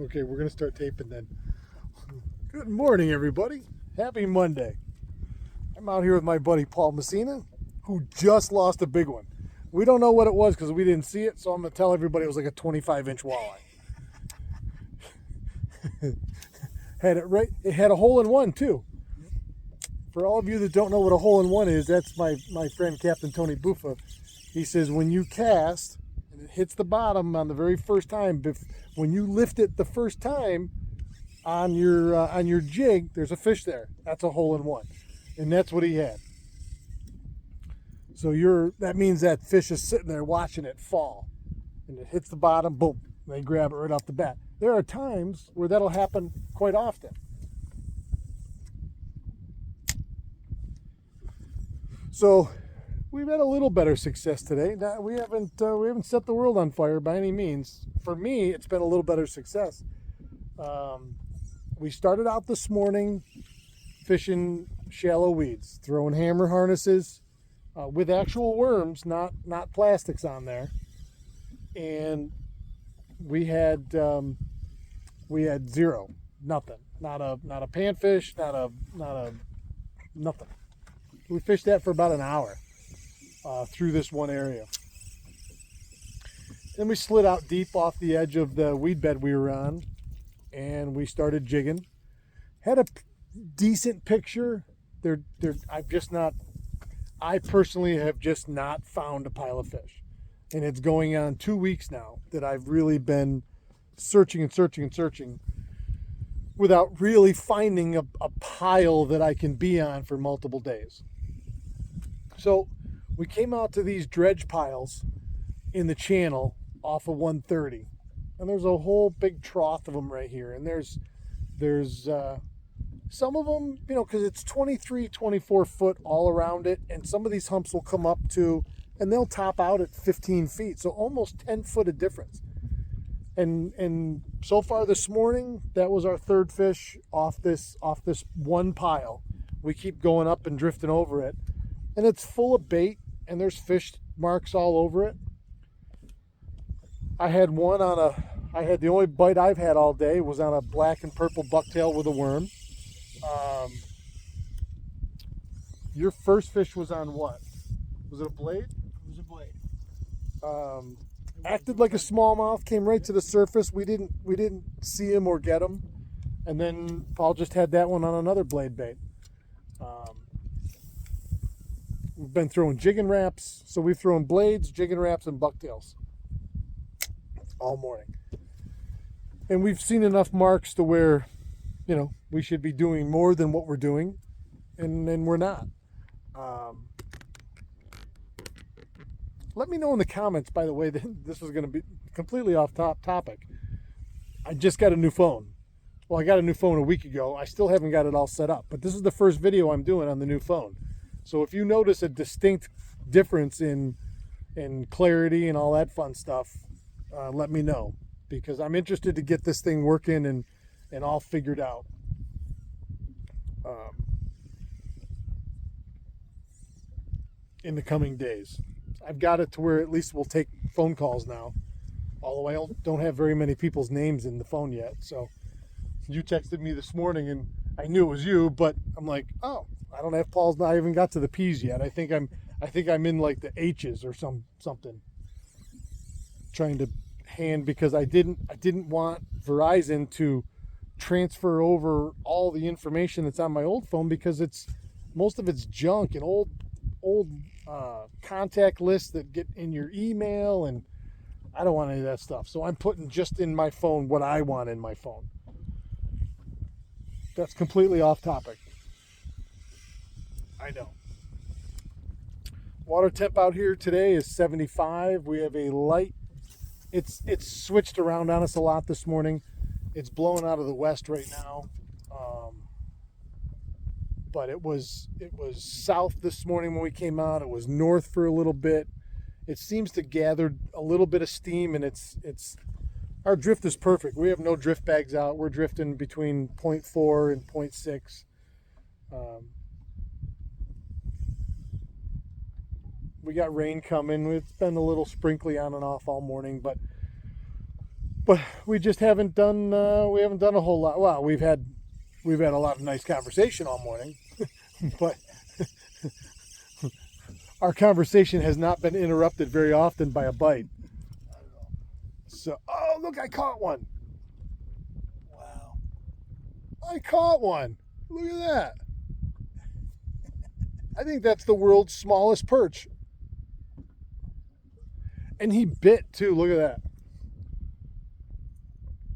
Okay, we're going to start taping then. Good morning, everybody. Happy Monday. I'm out here with my buddy Paul Messina, who just lost a big one. We don't know what it was because we didn't see it, so I'm going to tell everybody it was like a 25-inch walleye. Had it right. It had a hole-in-one, too. For all of you that don't know what a hole-in-one is, that's my friend Captain Tony Buffa. He says when you cast and it hits the bottom on the very first time, when you lift it the first time on your jig, there's a fish there. That's a hole-in-one, and that's what he had. So that means that fish is sitting there watching it fall, and it hits the bottom, boom, they grab it right off the bat. There are times where that'll happen quite often. So we've had a little better success today. We haven't set the world on fire by any means. For me, it's been a little better success. We started out this morning fishing shallow weeds, throwing hammer harnesses with actual worms, not plastics on there, and we had zero, nothing, not a panfish, not a nothing. We fished that for about an hour through this one area. Then we slid out deep off the edge of the weed bed we were on, and we started jigging. Had a decent picture. I personally have just not found a pile of fish. And it's going on 2 weeks now that I've really been searching without really finding a pile that I can be on for multiple days. So we came out to these dredge piles in the channel off of 130, and there's a whole big trough of them right here, and there's some of them, because it's 23, 24 foot all around it, and some of these humps will come up to, and they'll top out at 15 feet, so almost 10 foot of difference. And so far this morning, that was our third fish off this one pile. We keep going up and drifting over it, and it's full of bait, and there's fish marks all over it. I had the only bite I've had all day was on a black and purple bucktail with a worm. Your first fish was on what? Was it a blade? It was a blade. Acted like a smallmouth, came right to the surface. We didn't see him or get him, and then Paul just had that one on another blade bait. We've been throwing jigging wraps, so we've thrown blades, jigging wraps, and bucktails all morning, and we've seen enough marks to where, we should be doing more than what we're doing, and we're not. Let me know in the comments, by the way, that this was going to be completely off topic. I just got a new phone. Well, I got a new phone a week ago. I still haven't got it all set up, but this is the first video I'm doing on the new phone. So if you notice a distinct difference in clarity and all that fun stuff, let me know, because I'm interested to get this thing working and all figured out. In the coming days. I've got it to where at least we'll take phone calls now. Although I don't have very many people's names in the phone yet. So you texted me this morning and I knew it was you, but I'm like, oh, I don't have Paul's. I haven't got to the P's yet. I think I'm in like the H's or something. Trying to hand, because I didn't want Verizon to transfer over all the information that's on my old phone, because most of it's junk and old contact lists that get in your email, and I don't want any of that stuff. So I'm putting just in my phone what I want in my phone. That's completely off topic. I know. Water temp out here today is 75. We have a light. It's switched around on us a lot this morning. It's blowing out of the west right now. But it was south this morning when we came out. It was north for a little bit. It seems to gather a little bit of steam, and it's our drift is perfect. We have no drift bags out. We're drifting between 0.4 and 0.6. We got rain coming. It's been a little sprinkly on and off all morning, but But we just haven't done a whole lot. Well, we've had a lot of nice conversation all morning, but our conversation has not been interrupted very often by a bite. So, oh, look, I caught one. Wow. I caught one. Look at that. I think that's the world's smallest perch. And he bit too. Look at that.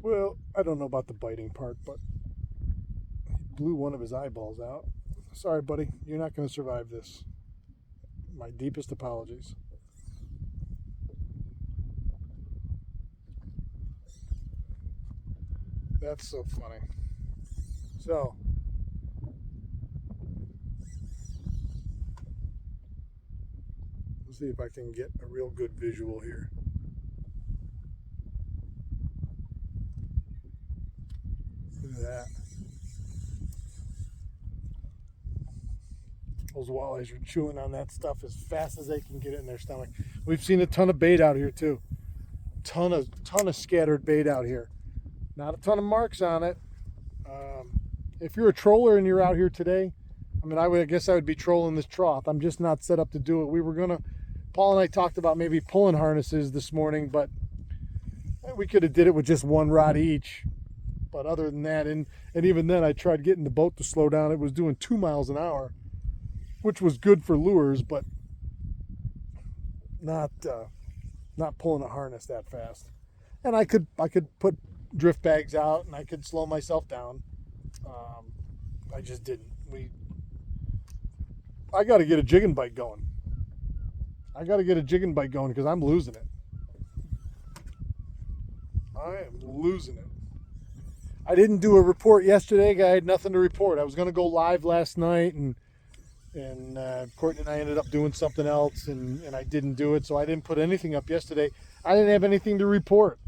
Well, I don't know about the biting part, but he blew one of his eyeballs out. Sorry, buddy. You're not going to survive this. My deepest apologies. That's so funny. So, let's see if I can get a real good visual here. Look at that. Those walleyes are chewing on that stuff as fast as they can get it in their stomach. We've seen a ton of bait out here too. Ton of scattered bait out here. Not a ton of marks on it. If you're a troller and you're out here today, I mean, I guess I would be trolling this trough. I'm just not set up to do it. Paul and I talked about maybe pulling harnesses this morning, but we could have did it with just one rod each. But other than that, and even then, I tried getting the boat to slow down. It was doing 2 miles an hour, which was good for lures, but not pulling a harness that fast. And I could put drift bags out and I could slow myself down. I just didn't. I got to get a jigging bite going. Because I'm losing it. I am losing it. I didn't do a report yesterday. I had nothing to report. I was going to go live last night, and Courtney and I ended up doing something else, and I didn't do it, so I didn't put anything up yesterday. I didn't have anything to report.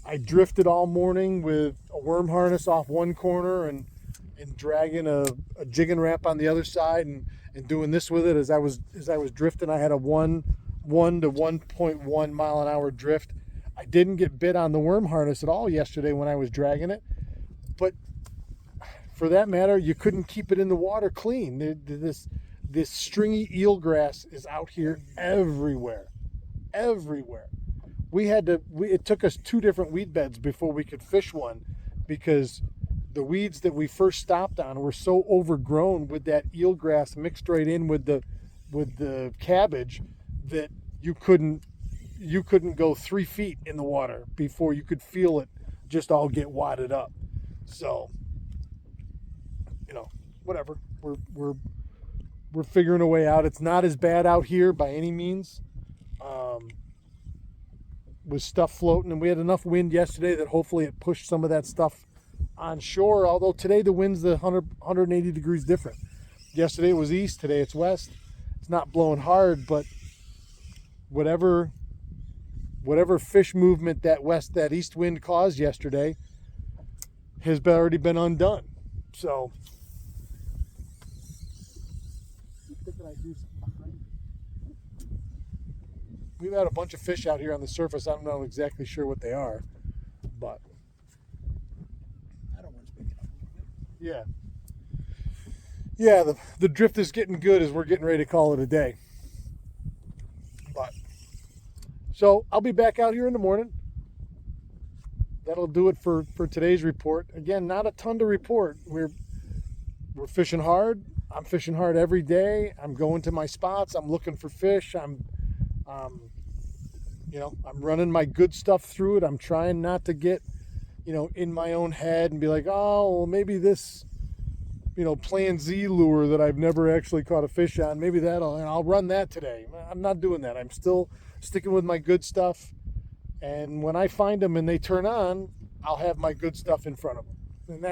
I drifted all morning with a worm harness off one corner and dragging a jigging ramp on the other side and doing this with it as I was drifting. I had a 1 to 1.1 mile an hour drift. I didn't get bit on the worm harness at all yesterday when I was dragging it, but for that matter, you couldn't keep it in the water clean. This stringy eelgrass is out here everywhere. It took us 2 different weed beds before we could fish one, because the weeds that we first stopped on were so overgrown with that eelgrass mixed right in with the cabbage that you couldn't go 3 feet in the water before you could feel it just all get wadded up. So, whatever. We're figuring a way out. It's not as bad out here by any means. With stuff floating, and we had enough wind yesterday that hopefully it pushed some of that stuff on shore, although today the wind's 180 degrees different. Yesterday it was east, today it's west. It's not blowing hard, but whatever fish movement that east wind caused yesterday has already been undone. So we've had a bunch of fish out here on the surface. I'm not exactly sure what they are, but I don't want to speak up. yeah, the drift is getting good as we're getting ready to call it a day. But so I'll be back out here in the morning. That'll do it for today's report. Again, not a ton to report. We're fishing hard. I'm fishing hard every day. I'm going to my spots. I'm looking for fish. I'm running my good stuff through it. I'm trying not to get, in my own head and be like, oh, well, maybe this, Plan Z lure that I've never actually caught a fish on, maybe I'll run that today. I'm not doing that. I'm still sticking with my good stuff. And when I find them and they turn on, I'll have my good stuff in front of them. And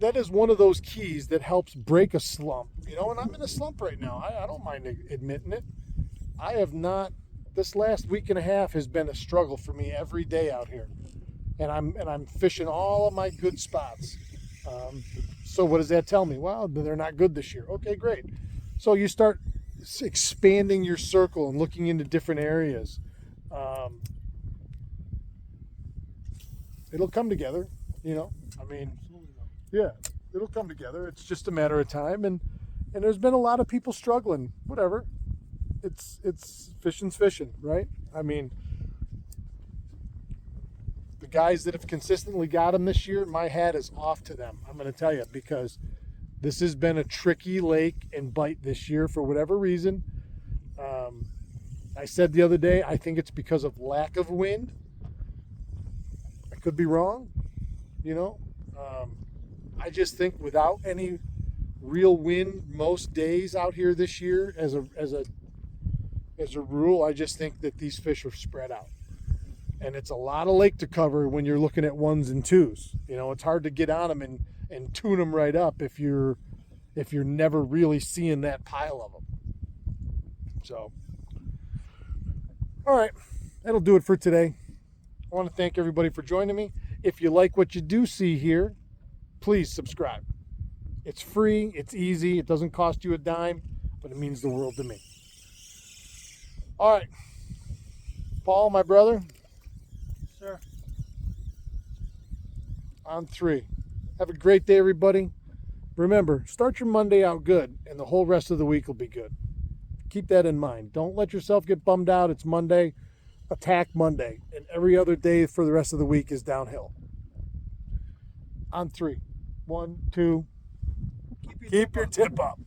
that is one of those keys that helps break a slump. And I'm in a slump right now. I don't mind admitting it. I have not. This last week and a half has been a struggle for me every day out here, and I'm fishing all of my good spots. So what does that tell me? Well, they're not good this year. Okay, great. So you start expanding your circle and looking into different areas. It'll come together, you know. I mean, Absolutely though. yeah, it'll come together. It's just a matter of time, and there's been a lot of people struggling. Whatever, it's fishing's fishing, right? I mean, the guys that have consistently got them this year, my hat is off to them. I'm going to tell you, because this has been a tricky lake and bite this year for whatever reason. I said the other day, I think it's because of lack of wind. I could be wrong, you know. I just think without any real wind most days out here this year, as a rule, I just think that these fish are spread out. And it's a lot of lake to cover when you're looking at ones and twos. You know, it's hard to get on them and tune them right up if you're never really seeing that pile of them. So, all right, that'll do it for today. I want to thank everybody for joining me. If you like what you do see here, please subscribe. It's free, it's easy, it doesn't cost you a dime, but it means the world to me. All right, Paul, my brother, Sir. on 3. Have a great day, everybody. Remember, start your Monday out good, and the whole rest of the week will be good. Keep that in mind. Don't let yourself get bummed out. It's Monday. Attack Monday. And every other day for the rest of the week is downhill. On 3. 1, 2. Keep your tip up.